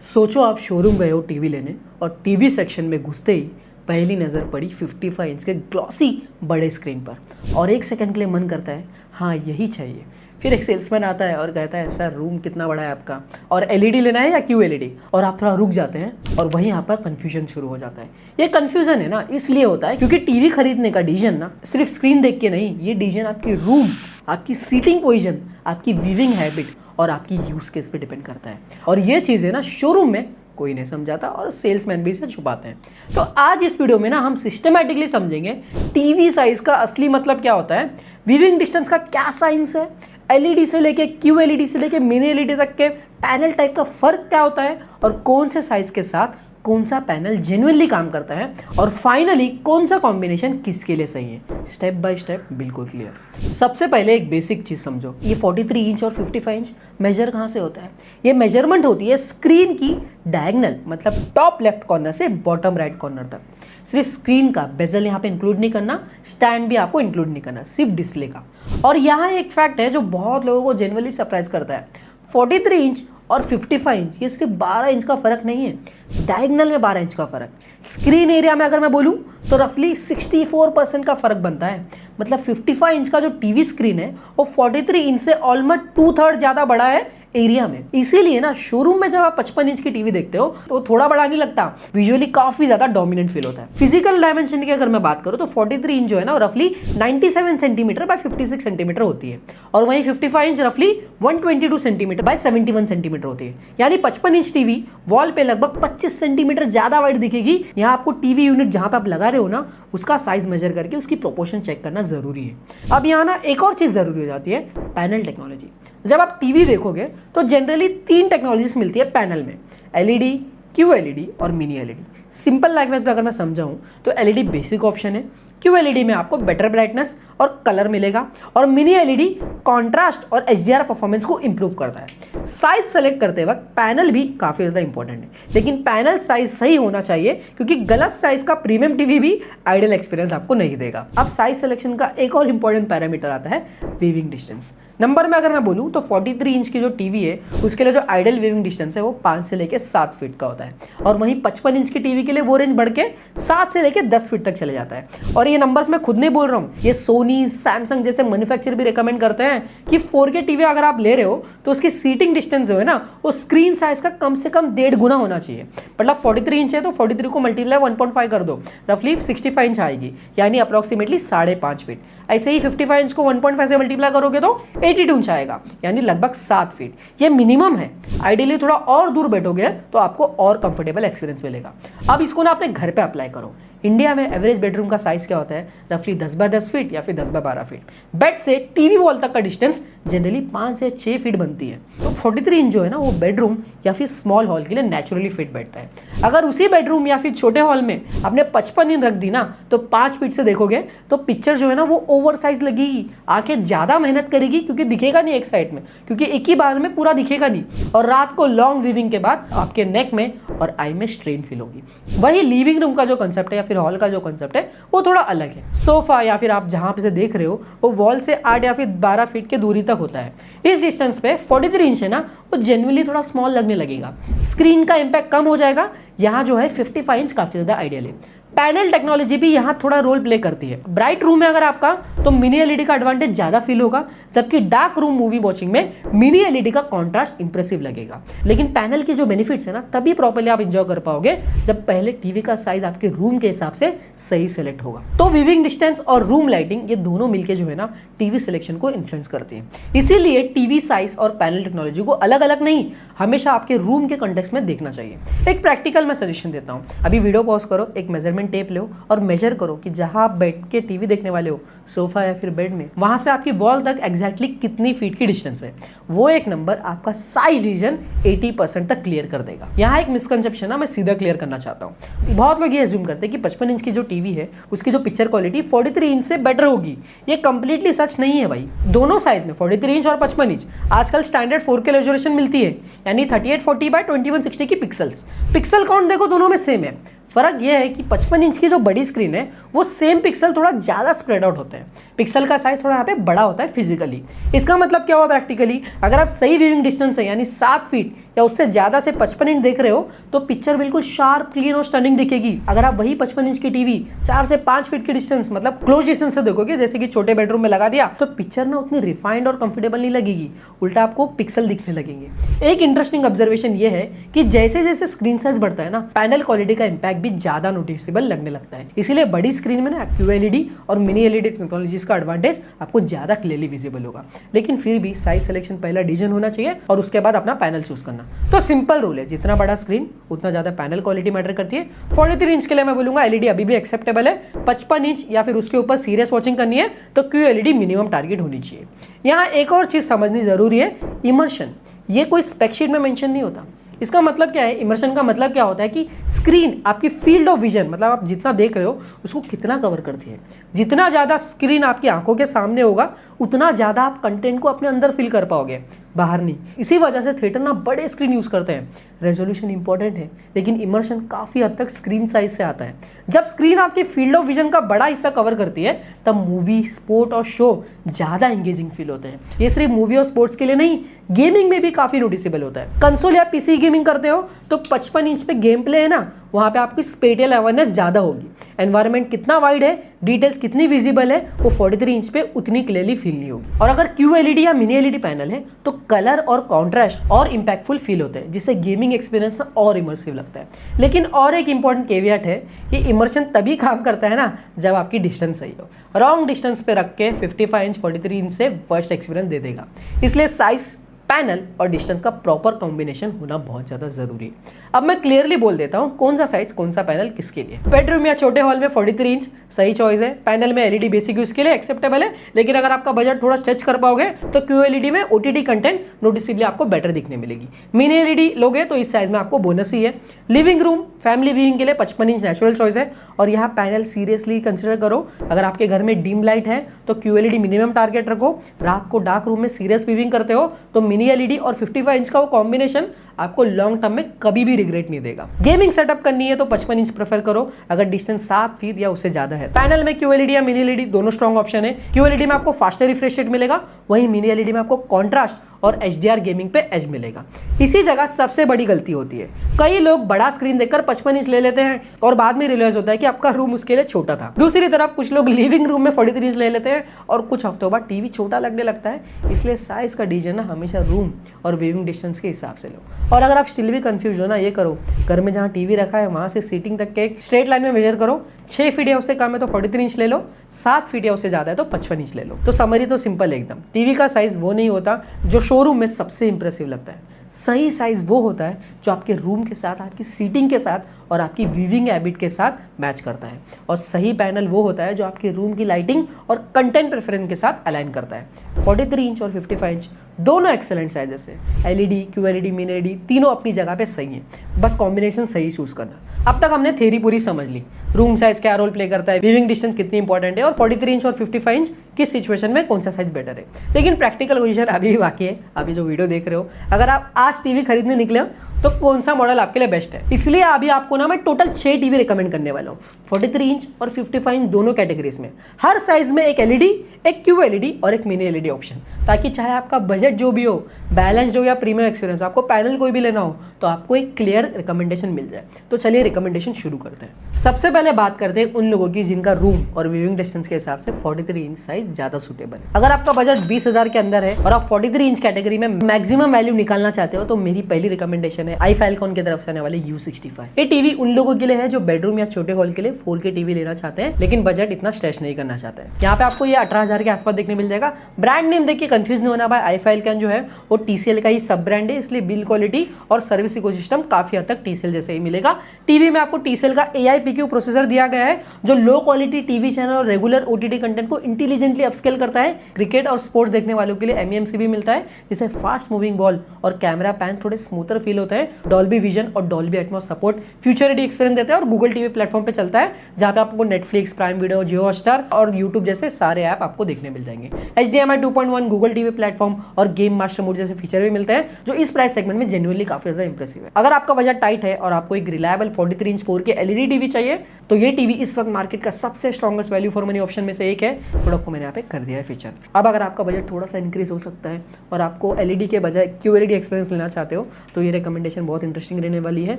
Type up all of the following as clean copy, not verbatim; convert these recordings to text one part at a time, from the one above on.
सोचो आप शोरूम गए हो टीवी लेने और टीवी सेक्शन में घुसते ही पहली नज़र पड़ी 55 इंच के ग्लॉसी बड़े स्क्रीन पर और एक सेकंड के लिए मन करता है हाँ यही चाहिए। फिर एक सेल्समैन आता है और कहता है सर रूम कितना बड़ा है आपका और एलईडी लेना है या क्यू एलईडी, और आप थोड़ा रुक जाते हैं और वहीं आपका कन्फ्यूजन शुरू हो जाता है। ये कन्फ्यूजन है ना इसलिए होता है क्योंकि टीवी खरीदने का डिसीजन ना सिर्फ स्क्रीन देख के नहीं, ये डिसीजन आपकी रूम, आपकी सीटिंग पोजीशन, आपकी वीविंग हैबिट और आपकी यूज केस पे डिपेंड करता है। और ये चीज़ें ना शोरूम में कोई नहीं समझाता और सेल्समैन भी इसे छुपाते हैं। तो आज इस वीडियो में ना हम सिस्टमैटिकली समझेंगे टीवी साइज का असली मतलब क्या होता है, वीविंग डिस्टेंस का क्या साइंस है, एलईडी से लेके क्यू एलईडी से लेके मिनी एलईडी तक के पैनल टाइप का फर्क क्या होता है और कौन से साइज के साथ कौन सा पैनल जेन्युइनली काम करता है और फाइनली कौन सा कॉम्बिनेशन किसके लिए सही है। स्टेप बाय स्टेप बिल्कुल क्लियर। सबसे पहले एक बेसिक चीज़ समझो, ये 43 इंच और 55 इंच मेजर कहाँ से होता है। ये मेजरमेंट होती है स्क्रीन की डायगनल, मतलब टॉप लेफ्ट कॉर्नर से बॉटम राइट कॉर्नर तक। सिर्फ स्क्रीन का बेजल यहाँ पे इंक्लूड नहीं करना, स्टैंड भी आपको इंक्लूड नहीं करना, सिर्फ डिस्प्ले का। और यहाँ एक फैक्ट है जो बहुत लोगों को जेन्युइनली सरप्राइज करता है, 43 इंच और 55 इंच ये सिर्फ 12 इंच का फर्क नहीं है, डायगनल में 12 इंच का फर्क। स्क्रीन एरिया में अगर मैं बोलूं तो रफली 64% का फर्क बनता है। मतलब 55 इंच का जो टीवी स्क्रीन है वो 43 इंच से ऑलमोस्ट 2/3 ज़्यादा बड़ा है एरिया में। इसीलिए ना शोरूम में जब आप 55 इंच की टीवी देखते हो तो थोड़ा बड़ा नहीं लगता, विजुअली काफी ज्यादा डोमिनेंट फील होता है। फिजिकल डायमेंशन की अगर मैं बात करूं तो 43 इंच जो है ना रफली 97 सेंटीमीटर बाय 56 सेंटीमीटर होती है और वहीं 55 इंच रफली 122 सेंटीमीटर बाय 71 सेंटीमीटर होती है। यानी 55 इंच टीवी वॉल पे लगभग 25 सेंटीमीटर ज्यादा वाइड दिखेगी। यहाँ आपको टीवी यूनिट जहां पे आप लगा रहे हो ना उसका साइज मेजर करके उसकी प्रोपोर्शन चेक करना जरूरी है। अब यहाँ ना एक और चीज जरूरी हो जाती है, पैनल टेक्नोलॉजी। जब आप टीवी देखोगे तो जनरली 3 टेक्नोलॉजीज मिलती है पैनल में, एलईडी, क्यू एलईडी और मिनी एलईडी। सिंपल लैंग्वेज में अगर मैं समझाऊं तो एलईडी बेसिक ऑप्शन है, क्यू एलईडी में आपको बेटर ब्राइटनेस और कलर मिलेगा और मिनी एलईडी कॉन्ट्रास्ट और एचडीआर परफॉर्मेंस को इंप्रूव करता है। साइज सेलेक्ट करते वक्त पैनल भी काफ़ी ज़्यादा इंपॉर्टेंट है, लेकिन पैनल साइज सही होना चाहिए क्योंकि गलत साइज का प्रीमियम टीवी भी आइडियल एक्सपीरियंस आपको नहीं देगा। अब साइज सिलेक्शन का एक और इंपॉर्टेंट पैरामीटर आता है वीविंग डिस्टेंस। नंबर में अगर मैं बोलूँ तो 43 इंच की जो टीवी है उसके लिए जो आइडियल वीविंग डिस्टेंस है वो 5 से लेकर 7 फीट का होता है और वहीं 55 इंच की टीवी के लिए वो रेंज बढ़ के 7 से लेकर 10 फीट तक चले जाता है। और ये नंबर्स मैं खुद नहीं बोल रहा हूँ, ये सोनी, सैमसंग जैसे मैन्युफैक्चरर भी रिकमेंड करते हैं कि 4K टीवी अगर आप ले रहे हो तो उसकी सीटिंग डिस्टेंस जो है ना वो स्क्रीन साइज का कम से कम 1.5 गुना होना चाहिए। मतलब 43 इंच है तो 43 को मल्टीप्लाई 1.5 कर दो, रफली 65 इंच आएगी, यानी अप्रोक्सीमेटली 5.5 फीट। ऐसे ही 55 इंच को 1.5 से मल्टीप्लाई करोगे तो 82 इंच आएगा, यानी लगभग 7 फीट। ये मिनिमम है। आइडियली थोड़ा और दूर बैठोगे तो आपको और कंफर्टेबल एक्सपीरियंस मिलेगा। अब इसको ना अपने घर पे अप्लाई करो। इंडिया में एवरेज बेडरूम का साइज क्या होता है, रफली 10 बाय 10 फीट या फिर 10 बाय 12 फीट। बेड से टीवी वॉल तक का डिस्टेंस जनरली 5 से 6 फीट बनती है। तो 43 इंच जो है ना वो बेडरूम या फिर स्मॉल हॉल के लिए नेचुरली फिट बैठता है। अगर उसी बेडरूम या फिर छोटे हॉल में आपने 55 इंच रख दी ना तो 5 फीट से देखोगे तो पिक्चर जो है ना वो ओवर साइज लगेगी, आंखें ज़्यादा मेहनत करेगी क्योंकि दिखेगा नहीं एक साइड में, क्योंकि एक ही बार में पूरा दिखेगा नहीं, और रात को लॉन्ग वीविंग के बाद आपके नेक में और आई में स्ट्रेन फील होगी। वही लिविंग रूम का जो कंसेप्ट है या फिर हॉल का जो कंसेप्ट है वो थोड़ा अलग है। सोफा या फिर आप जहां पे से देख रहे हो वो वॉल से 8 या फिर 12 फीट के दूरी तक होता है। इस डिस्टेंस पे 43 इंच है ना वो जेन्युइनली थोड़ा स्मॉल लगने लगेगा, स्क्रीन का इंपैक्ट कम हो जाएगा। यहाँ जो है 55 इंच काफी ज्यादा आइडियल है। पैनल टेक्नोलॉजी भी यहाँ थोड़ा रोल प्ले करती है। ब्राइट रूम है अगर आपका तो मिनी एलईडी का एडवांटेज ज्यादा फील होगा, जबकि डार्क रूम मूवी वॉचिंग में मिनी एलईडी का कॉन्ट्रास्ट इंप्रेसिव लगेगा। लेकिन पैनल के जो बेनिफिट्स है ना तभी प्रॉपर्ली आप इंजॉय कर पाओगे जब पहले टीवी का साइज आपके रूम के हिसाब से सही सेलेक्ट होगा। तो विविंग डिस्टेंस और रूम लाइटिंग ये दोनों मिलकर जो है ना टीवी सिलेक्शन को इन्फ्लुएंस करती है। इसीलिए टीवी साइज और पैनल टेक्नोलॉजी को अलग अलग नहीं, हमेशा आपके रूम के कॉन्टेक्स्ट में देखना चाहिए। एक प्रैक्टिकल मैं सजेशन देता हूँ, अभी वीडियो पॉज करो, एक मेजरमेंट टेप लो और मेजर करो कि जहां आप बैठ के टीवी देखने वाले हो, सोफा या फिर बेड में, वहां से आपकी वॉल तक एग्जैक्टली कितनी फीट की डिस्टेंस है। वो एक नंबर आपका साइज डिवीजन 80% तक क्लियर कर देगा। यहाँ एक मिसकंसेप्शन है, मैं सीधा क्लियर करना चाहता हूँ। बहुत लोग ये एज्यूम करते हैं कि 55 इंच की जो टीवी है उसकी जो पिक्चर क्वालिटी 43 इंच से बेटर होगी। ये कंप्लीटली सच नहीं है भाई। दोनों साइज में 43 इंच और 55 इंच आजकल स्टैंडर्ड 4K रेजोल्यूशन मिलती है, यानी 3840 बाय 2160 की पिक्सल काउंट देखो दोनों में सेम है। फर्क यह है कि 55 55 इंच की जो बड़ी स्क्रीन है वो सेम पिक्सल थोड़ा ज़्यादा स्प्रेड आउट होते हैं, पिक्सल का साइज थोड़ा यहाँ पे बड़ा होता है फिजिकली। इसका मतलब क्या हुआ प्रैक्टिकली, अगर आप सही व्यूइंग डिस्टेंस है यानी 7 फीट या उससे ज़्यादा से 55 इंच देख रहे हो तो पिक्चर बिल्कुल शार्प, क्लीन और स्टनिंग दिखेगी। अगर आप वही 55 इंच की टीवी 4 से 5 फीट की डिस्टेंस मतलब क्लोज डिस्टेंस से देखोगे, जैसे कि छोटे बेडरूम में लगा दिया, तो पिक्चर ना उतनी रिफाइंड और कंफर्टेबल नहीं लगेगी, उल्टा आपको पिक्सल दिखने लगेंगे। एक इंटरेस्टिंग ऑब्जर्वेशन ये है कि जैसे जैसे स्क्रीन साइज बढ़ता है ना, पैनल क्वालिटी का इंपैक्ट भी ज्यादा नोटिसेबल लगने लगता है। इसीलिए बड़ी स्क्रीन में ना QLED और मिनी LED टेक्नोलॉजीज का एडवांटेज आपको ज्यादा क्लियरली विजिबल होगा। लेकिन फिर भी साइज सिलेक्शन पहला डिसीजन होना चाहिए और उसके बाद अपना पैनल चूज करना। तो सिंपल रूल है, जितना बड़ा स्क्रीन उतना ज्यादा पैनल क्वालिटी मैटर करती है। 43 इंच के लिए मैं बोलूंगा LED अभी भी एक्सेप्टेबल है। 55 इंच या फिर उसके ऊपर सीरियस वॉचिंग करनी है तो QLED मिनिमम टारगेट होनी चाहिए। यहाँ एक और चीज समझनी जरूरी है, इमर्शन। ये कोई स्पेक शीट में मेंशन नहीं होता। इसका मतलब क्या है, इमर्शन का मतलब क्या होता है कि स्क्रीन आपकी फील्ड ऑफ विजन, मतलब आप जितना देख रहे हो उसको कितना कवर करती है। जितना ज़्यादा स्क्रीन आपकी आंखों के सामने होगा उतना ज़्यादा आप कंटेंट को अपने अंदर फील कर पाओगे, बाहर नहीं। इसी वजह से थिएटर ना बड़े स्क्रीन यूज़ करते हैं। रेजोल्यूशन इंपॉर्टेंट है लेकिन इमर्शन काफ़ी हद तक स्क्रीन साइज से आता है। जब स्क्रीन आपकी फील्ड ऑफ विजन का बड़ा हिस्सा कवर करती है तब मूवी, स्पोर्ट और शो ज़्यादा एंगेजिंग फील होते हैं। ये सिर्फ मूवी और स्पोर्ट्स के लिए नहीं, गेमिंग में भी काफ़ी नोटिसेबल होता है। कंसोल या PC गेमिंग करते हो तो 55 इंच पे गेम प्ले है ना, वहाँ पे आपकी स्पेटियल अवेयरनेस ज़्यादा होगी। एनवायरनमेंट कितना वाइड है, डिटेल्स कितनी विजिबल है, वो 43 इंच पे उतनी क्लियरली फील नहीं होगी। और अगर QLED या मिनी LED पैनल है तो कलर और कॉन्ट्रास्ट और इम्पैक्टफुल फील होते हैं, जिससे गेमिंग एक्सपीरियंस ना और इमर्सिव लगता है। लेकिन और एक इंपॉर्टेंट केवियट है, ये इमर्शन तभी काम करता है ना जब आपकी डिस्टेंस सही हो। रॉन्ग डिस्टेंस पे रख के 55 इंच 43 इंच से फर्स्ट एक्सपीरियंस दे देगा। इसलिए साइज, पैनल और डिस्टेंस का प्रॉपर कॉम्बिनेशन होना बहुत ज़्यादा जरूरी है। अब मैं क्लियरली बोल देता हूँ कौन सा साइज, कौन सा पैनल किसके लिए। बेडरूम या छोटे हॉल में 43 इंच सही चॉइस है। पैनल में LED बेसिक यूज के लिए एक्सेप्टेबल है, लेकिन अगर आपका बजट थोड़ा स्ट्रेच कर पाओगे तो QLED में OTT कंटेंट नोटिसेबली आपको बेटर दिखने मिलेगी। मिनी LED लोगे तो इस साइज में आपको बोनस ही है। लिविंग रूम, फैमिली व्यूइंग के लिए 55 इंच नेचुरल चॉइस है। और यहाँ पैनल सीरियसली कंसिडर करो, अगर आपके घर में डिम लाइट है तो QLED मिनिमम टारगेट रखो। रात को डार्क रूम में सीरियस व्यूइंग करते हो तो मिनी LED और 55 इंच का वो कॉम्बिनेशन आपको लॉन्ग टर्म में कभी भी रिग्रेट नहीं देगा। गेमिंग सेटअप करनी है तो 55 इंच प्रेफर करो अगर डिस्टेंस 7 फीट या उससे ज्यादा है। पैनल में QLED या मिनी LED दोनों स्ट्रॉन्ग ऑप्शन है। QLED में आपको फास्टर रिफ्रेश रेट मिलेगा, वहीं मिनी LED में आपको कॉन्ट्रास्ट और HDR गेमिंग पे एज मिलेगा। इसी जगह सबसे बड़ी गलती होती है, कई लोग बड़ा स्क्रीन देखकर 55 इंच ले लेते हैं और बाद में रियलाइज होता है कि आपका रूम उसके लिए छोटा था। दूसरी तरफ कुछ लोग लिविंग रूम में 43 इंच ले लेते हैं और कुछ हफ्तों बाद टीवी छोटा लगने लगता है। इसलिए साइज का डिसीजन ना हमेशा रूम और व्यूइंग डिस्टेंस के हिसाब से लो। और अगर आप स्टिल भी कंफ्यूज हो ना, ये करो, घर में जहाँ टीवी रखा है वहां से सीटिंग तक के एक स्ट्रेट लाइन में मेजर करो। 6 फीट या उससे कम है तो 43 इंच ले लो, 7 फीट या उससे ज्यादा है तो 55 इंच ले लो। तो समरी तो सिंपल है एकदम, टीवी का साइज वो नहीं होता जो शोरूम में सबसे इंप्रेसिव लगता है। सही साइज वो होता है जो आपके रूम के साथ, आपकी सीटिंग के साथ और आपकी व्यूइंग हैबिट के साथ मैच करता है। और सही पैनल वो होता है जो आपके रूम की लाइटिंग और कंटेंट प्रेफरेंस के साथ अलाइन करता है। 43 इंच और 55 इंच दोनों एक्सेलेंट साइजेस है। LED, QLED, मिनी LED तीनों अपनी जगह पे सही है, बस कॉम्बिनेशन सही चूज करना। अब तक हमने थ्योरी पूरी समझ ली, रूम साइज क्या रोल प्ले करता है, व्यूइंग डिस्टेंस कितनी इंपॉर्टेंट है और 43 इंच और 55 इंच किस सिचुएशन में कौन सा साइज बेटर है। लेकिन प्रैक्टिकल पोजीशन अभी भी बाकी है। अभी जो वीडियो देख रहे हो, अगर आप आज टीवी खरीदने निकले हो तो कौन सा मॉडल आपके लिए बेस्ट है। इसलिए अभी आपको ना मैं टोटल 6 टीवी रिकमेंड करने वाला हूँ, 43 इंच और 55 इंच दोनों कैटेगरीज में। हर साइज में एक LED, एक QLED और एक मिनी LED ऑप्शन, ताकि चाहे आपका बजट जो भी हो, बैलेंस्ड हो या प्रीमियम एक्सपीरियंस, आपको पैनल कोई भी लेना हो तो आपको एक क्लियर रिकमेंडेशन मिल जाए। तो चलिए रिकमेंडेशन शुरू करते हैं। सबसे पहले बात करते हैं उन लोगों की जिनका रूम और व्यूइंग डिस्टेंस के हिसाब से 43 इंच साइज ज्यादा सुटेबल है। अगर आपका बजट 20,000 के अंदर है और आप 43 इंच कैटेगरी में मैक्सिमम वैल्यू निकालना चाहते हो तो मेरी पहली रिकमेंडेशन है iFalcon की तरफ से आने वाले U65। ये टीवी उन लोगों के लिए है जो बेडरूम या छोटे हॉल के लिए 4K टीवी लेना चाहते हैं लेकिन बजट इतना स्ट्रेच नहीं करना चाहते हैं। यहाँ पे आपको ये 18,000 के आसपास देखने मिल जाएगा। ब्रांड नेम देख के कंफ्यूज नहीं होना भाई, iFalcon जो है वो TCL का ही सब ब्रांड है, इसलिए बिल क्वालिटी और सर्विस इकोसिस्टम काफी हद तक TCL जैसे ही मिलेगा। टीवी में आपको TCL का AIPQ प्रोसेसर दिया गया है जो लो क्वालिटी टीवी चैनल और रेगुलर OTT कंटेंट को इंटेलिजेंटली अपस्केल करता है। क्रिकेट और स्पोर्ट्स देखने वालों के लिए MEMC भी मिलता है जिससे फास्ट मूविंग बॉल और कैमरा पैन थोड़े स्मूथर फील होते हैं। डॉल्बी विजन और Dolby Atmos support future ready experience देता है और गूगल टीवी प्लेटफॉर्म पे चलता है जहां पे आपको नेटफ्लिक्स, प्राइम वीडियो, जियो हॉटस्टार और यूट्यूब जैसे सारे ऐप आपको देखने मिल जाएंगे। HDMI 2.1, गूगल टीवी प्लेटफॉर्म और गेम मास्टर मोड जैसे फीचर भी मिलते हैं जो इस प्राइस सेगमेंट में जेन्युइनली काफी ज्यादा इंप्रेसिव है। अगर आपका बजट टाइट है और आपको एक reliable 43 inch 4K LED TV चाहिए तो ये टीवी इस वक्त मार्केट का सबसे strongest value for money option में से एक है। प्रोडक्ट को मैंने यहाँ पे कर दिया है फीचर। अब अगर आपका बजट थोड़ा सा इंक्रीज हो सकता है और आपको LED के बजाय QLED एक्सपीरियंस लेना चाहते हो तो ये रिकमेंडेशन बहुत इंटरेस्टिंग रहने वाली है।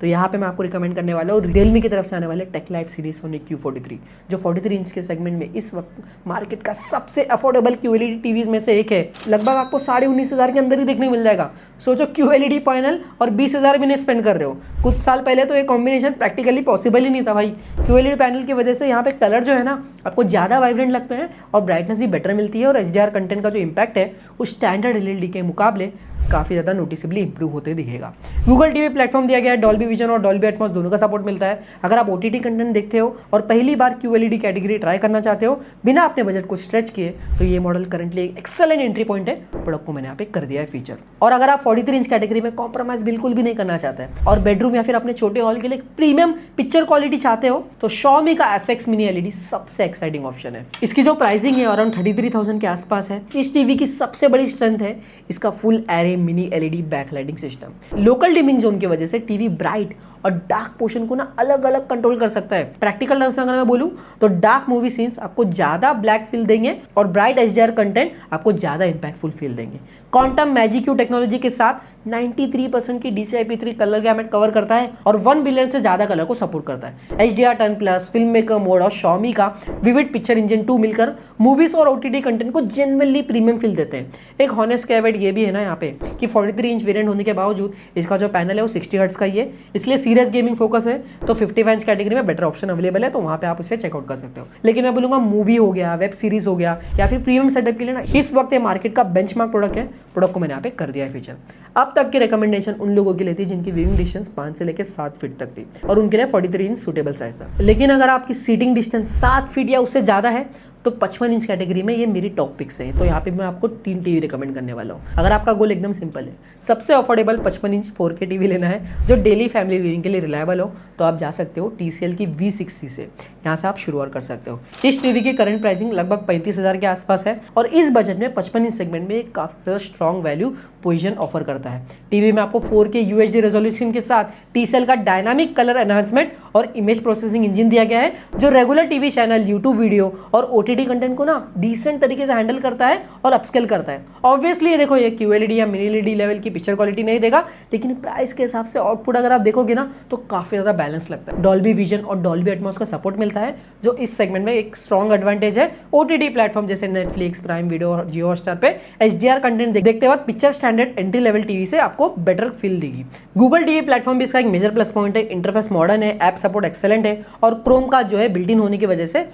तो यहाँ पे मैं आपको रिकमेंड करने वाला हूँ रियलमी की तरफ से आने वाले take life series Soni Q43, जो 43 इंच के सेगमेंट में इस वक्त मार्केट का सबसे अफोर्डेबल QLED टीवीज में से एक है। लगभग आपको 19,500 के अंदर ही देखने मिल जाएगा। सोचो QLED पैनल और 20,000 भी नहीं स्पेंड कर रहे हो। कुछ साल पहले तो ये कॉम्बिनेशन प्रैक्टिकली पॉसिबल ही नहीं था भाई। QLED पैनल की वजह से यहाँ पे कलर जो है ना आपको ज़्यादा वाइब्रेंट लगते हैं और ब्राइटनेस भी बेटर मिलती है और HDR कंटेंट का जो इंपैक्ट है उस स्टैंडर्ड LED के मुकाबले काफ़ी ज़्यादा नोटिसेबली इंप्रूव होते दिखेगा। गूगल टीवी प्लेटफॉर्म दिया गया है, डॉल्बी विजन और डॉल्बी एटमॉस दोनों का सपोर्ट मिलता है। अगर आप OTT कंटेंट देखते हो और पहली बार QLED कैटेगरी ट्राई करना चाहते हो बिना अपने बजट को स्ट्रेच किए तो ये मॉडल करंटली एक एक्सेलेंट एंट्री पॉइंट है। प्रोडक्ट को मैंने यहाँ पे कर दिया है फीचर। और अगर आप 43 इंच कैटेगरी में कॉम्प्रोमाइज बिल्कुल भी नहीं करना चाहते हैं और बेडरूम या फिर अपने छोटे हॉल के लिए प्रीमियम पिक्चर क्वालिटी चाहते हो तो Xiaomi का FX Mini LED सबसे एक्साइटिंग ऑप्शन है। इसकी जो प्राइसिंग है अराउंड 33,000 के आसपास है। इस टीवी की सबसे बड़ी स्ट्रेंथ है इसका full array mini LED backlighting system. Local dimming zone की वजह से टीवी ब्राइट और डार्क पोर्शन को ना अलग अलग कंट्रोल कर सकता है। प्रैक्टिकल टर्म्स में अगर मैं बोलूं तो डार्क मूवी सीन्स आपको ज्यादा ब्लैक फील देंगे और ब्राइट HDR कंटेंट आपको ज्यादा इंपैक्टफुल फील देंगे। क्वांटम मैजिक क्यू टेक्नोलॉजी के साथ 93% की DCI-P3 कलर गैमेट कवर करता है और 1 बिलियन से ज्यादा कलर को सपोर्ट करता है। HDR10+, फिल्म मेकर मोड और Xiaomi का विविड पिक्चर इंजन 2 मिलकर मूवीज और OTT कंटेंट को जेन्युइनली प्रीमियम फील देते हैं। एक हॉनेस्ट कैवेट ये भी है ना यहाँ पे कि 43 इंच वेरिएंट होने के बावजूद इसका जो पैनल है वो 60 हर्ट्ज का ही है, इसलिए सीरियस गेमिंग फोकस है तो 55 इंच कैटेगरी में बेटर ऑप्शन अवेलेबल है, तो वहां पे आप इसे चेकआउट कर सकते हो। लेकिन मैं बोलूंगा मूवी हो गया, वेब सीरीज हो गया या फिर प्रीमियम सेटअप के लिए ना इस वक्त ये मार्केट का बेंचमार्क प्रोडक्ट है। प्रोडक्ट को मैंने यहाँ पे कर दिया है फीचर। अब तक की रिकमेंडेशन उन लोगों के लिए थी जिनकी व्यूइंग डिस्टेंस 5 से लेकर 7 फीट तक थी और उनके लिए 43 इंच सूटेबल साइज था। लेकिन अगर आपकी सीटिंग डिस्टेंस 7 फीट या उससे ज्यादा है तो 55 इंच कैटेगरी में ये मेरी टॉप पिक्स है। तो यहाँ पे मैं आपको 3 टीवी रिकमेंड करने वाला हूँ। अगर आपका गोल एकदम सिंपल है, सबसे अफोर्डेबल 55 इंच 4K टीवी लेना है जो डेली फैमिली व्यूइंग के लिए रिलायबल हो, तो आप जा सकते हो TCL की V60 से। यहाँ से आप शुरुआत कर सकते हो। इस टीवी की करंट प्राइसिंग लगभग 35,000 के आसपास है और इस बजट में 55 इंच सेगमेंट में एक काफी स्ट्रॉन्ग वैल्यू पोजीशन ऑफर करता है। टीवी में आपको 4K UHD रेजोल्यूशन के साथ TCL का डायनामिक कलर एनहांसमेंट और इमेज प्रोसेसिंग इंजन दिया गया है जो regular TV channel, YouTube video और OTT कंटेंट को ना डिसेंट तरीके से हैंडल करता है और अपस्केल करता है। ऑब्वियसली ये देखो ये QLED या मिनी LED लेवल की पिक्चर क्वालिटी नहीं देगा, लेकिन प्राइस के हिसाब से आउटपुट अगर आप देखोगे ना तो काफी ज्यादा बैलेंस लगता है। डॉल्बी विजन और डॉल्बी एटमॉस का सपोर्ट मिलता है जो इस सेगमेंट में एक स्ट्रॉन्ग एडवांटेज है। OTT प्लेटफॉर्म जैसे नेटफ्लिक्स, प्राइम वीडियो और जियो हॉटस्टार पे HDR कंटेंट देखते वक्त picture standard entry level TV से आपको बेटर फील देगी। गूगल टीवी प्लेटफॉर्म भी इसका एक मेजर प्लस पॉइंट है। इंटरफेस मॉडर्न है, ऐप सपोर्ट एक्सेलेंट है और क्रोम का जो है बिल्ट इन होने की वजह से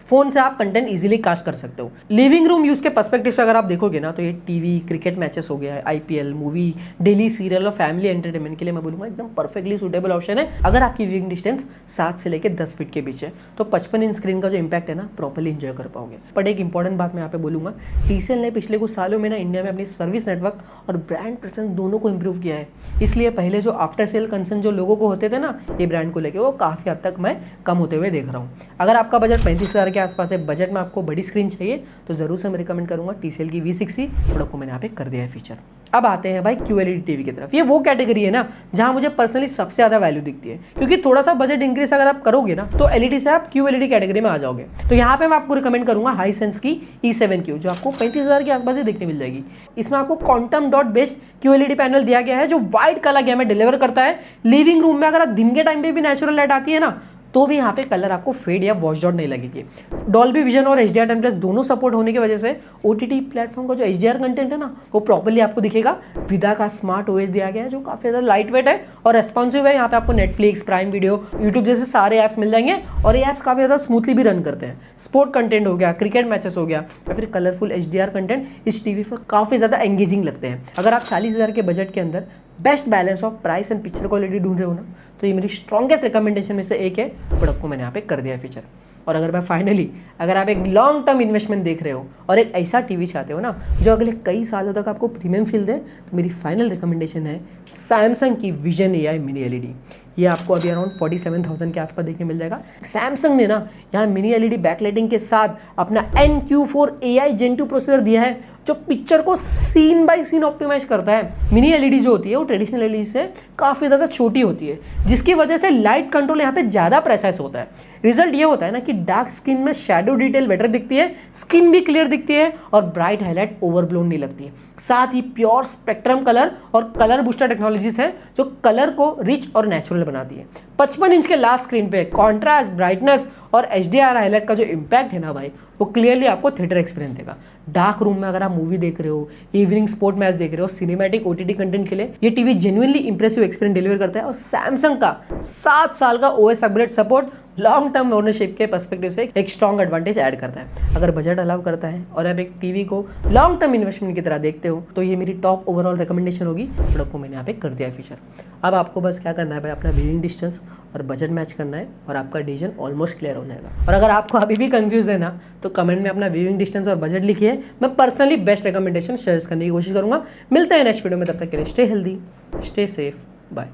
फोन से आप कंटेंट इजीली कास्ट कर सकते हो। लिविंग रूम यूज के पर्सपेक्टिव से अगर आप देखोगे ना तो ये टीवी क्रिकेट मैचेस हो गया, IPL, मूवी, डेली सीरियल और फैमिली एंटरटेनमेंट के लिए मैं बोलूंगा एकदम परफेक्टली सूटेबल ऑप्शन है। अगर आपकी व्यूइंग डिस्टेंस 7 से लेकर 10 फीट के बीच है तो 55 इंच स्क्रीन का जो इंपैक्ट है ना प्रॉपर्ली एंजॉय कर पाओगे। बट एक इंपॉर्टेंट बात मैं यहाँ पे बोलूंगा, TCL ने पिछले कुछ सालों में ना इंडिया में अपनी सर्विस नेटवर्क और ब्रांड प्रेजेंस दोनों को इंप्रूव किया है। इसलिए पहले जो आफ्टर सेल कंसर्न जो लोगों को होते थे ना ये ब्रांड को लेकर, वो काफी हद तक मैं कम होते हुए देख रहा हूँ। अगर आपका बजट 35,000 के आसपास है, बजट में आपको बड़ी स्क्रीन चाहिए तो जरूर से मैं रिकमेंड करूंगा TCL की V60। प्रोडक्ट को मैंने यहाँ पे कर दिया है फीचर। अब आते हैं भाई QLED टीवी की तरफ। ये वो कैटेगरी है ना जहां मुझे पर्सनली सबसे ज्यादा वैल्यू दिखती है, क्योंकि थोड़ा सा बजट इंक्रीज अगर आप करोगे ना तो LED से आप QLED कैटेगरी में आ जाओगे। तो यहाँ पे मैं आपको रिकमेंड करूंगा हाईसेंस की E7Q जो आपको 35,000 के आसपास ही देखने मिल जाएगी। इसमें आपको quantum dot based QLED panel दिया गया है जो वाइट कलर गैमेट डिलीवर करता है। लिविंग रूम में अगर दिन के टाइम पे भी नेचुरल लाइट आती है ना तो भी यहाँ पे कलर आपको फेड या वॉश आउट नहीं लगेगी। डॉल्बी विजन और HDR10+ दोनों सपोर्ट होने की वजह से OTT प्लेटफॉर्म का जो HDR कंटेंट है ना वो प्रॉपर्ली आपको दिखेगा। विदा का स्मार्ट OS दिया गया है जो काफी ज्यादा लाइट वेट है और रेस्पॉन्सिव है। यहाँ पे आपको नेटफ्लिक्स, प्राइम वीडियो, यूट्यूब जैसे सारे ऐप्स मिल जाएंगे और ये ऐप्स काफी ज्यादा स्मूथली भी रन करते हैं। स्पोर्ट कंटेंट हो गया, क्रिकेट मैचेस हो गया या फिर कलरफुल HDR कंटेंट इस टीवी पर काफी ज्यादा एंगेजिंग लगते हैं। अगर आप 40,000 के बजट के अंदर best balance of price and picture quality ढूंढ रहे हो ना तो ये मेरी स्ट्रॉन्गेस्ट रिकमेंडेशन में से एक है। प्रोडक्ट को मैंने यहाँ पे कर दिया है फीचर। और अगर आप एक लॉन्ग टर्म इन्वेस्टमेंट देख रहे हो और एक ऐसा टीवी चाहते हो ना जो अगले कई सालों तक आपको प्रीमियम फील दे तो मेरी फाइनल रिकमेंडेशन है सैमसंग की विजन AI मिनी LED। ये आपको अभी अराउंड 47,000 के आसपास देखने मिल जाएगा। सैमसंग ने ना यहाँ मिनी एलईडी बैकलाइटिंग के साथ अपना NQ4 AI Gen 2 प्रोसेसर दिया है जो पिक्चर को सीन बाय सीन ऑप्टिमाइज करता है। मिनी एलईडी जो होती है वो ट्रेडिशनल एलईडी से काफ़ी ज़्यादा छोटी होती है, जिसकी वजह से लाइट कंट्रोल यहाँ पे ज़्यादा प्रेसाइज होता है। रिजल्ट ये होता है ना कि डार्क स्किन में शेडो डिटेल बेटर दिखती है, स्किन भी क्लियर दिखती है और ब्राइट हाईलाइट ओवरब्लोन नहीं लगती है। साथ ही प्योर स्पेक्ट्रम कलर और कलर बूस्टर टेक्नोलॉजीज है जो कलर को रिच और नेचुरल बनाती है। 55 इंच के लास्ट स्क्रीन पे कॉन्ट्रास्ट, ब्राइटनेस और HDR हाईलाइट का जो इम्पैक्ट है ना भाई, वो क्लियरली आपको थिएटर एक्सपीरियंस देगा। डार्क रूम में अगर आप मूवी देख रहे हो, इवनिंग स्पोर्ट मैच देख रहे हो, सिनेमैटिक OTT कंटेंट के लिए ये TV genuinely impressive experience deliver करता है। और सैमसंग का 7 साल का OS upgrade support long term ownership के पर्सपेक्टिव से एक स्ट्रॉन्ग एडवांटेज ऐड करता है। अगर बजट अलाउ करता है और आप एक टीवी को लॉन्ग टर्म इन्वेस्टमेंट की तरह देखते हो तो ये मेरी टॉप ओवरऑल रिकमेंडेशन होगी। प्रोडक्ट को मैंने यहाँ पे कर दिया है फीचर। अब आपको बस क्या करना है भाई, अपना व्यूइंग डिस्टेंस और बजट मैच करना है और आपका डिसीजन ऑलमोस्ट क्लियर हो जाएगा। और अगर आपको अभी भी कंफ्यूज है ना तो कमेंट में अपना व्यूइंग डिस्टेंस और बजट लिखिए, मैं पर्सनली बेस्ट रिकमेंडेशन शेयर करने की कोशिश करूंगा। मिलते हैं नेक्स्ट वीडियो में, तब तक के लिए stay healthy, stay safe, bye.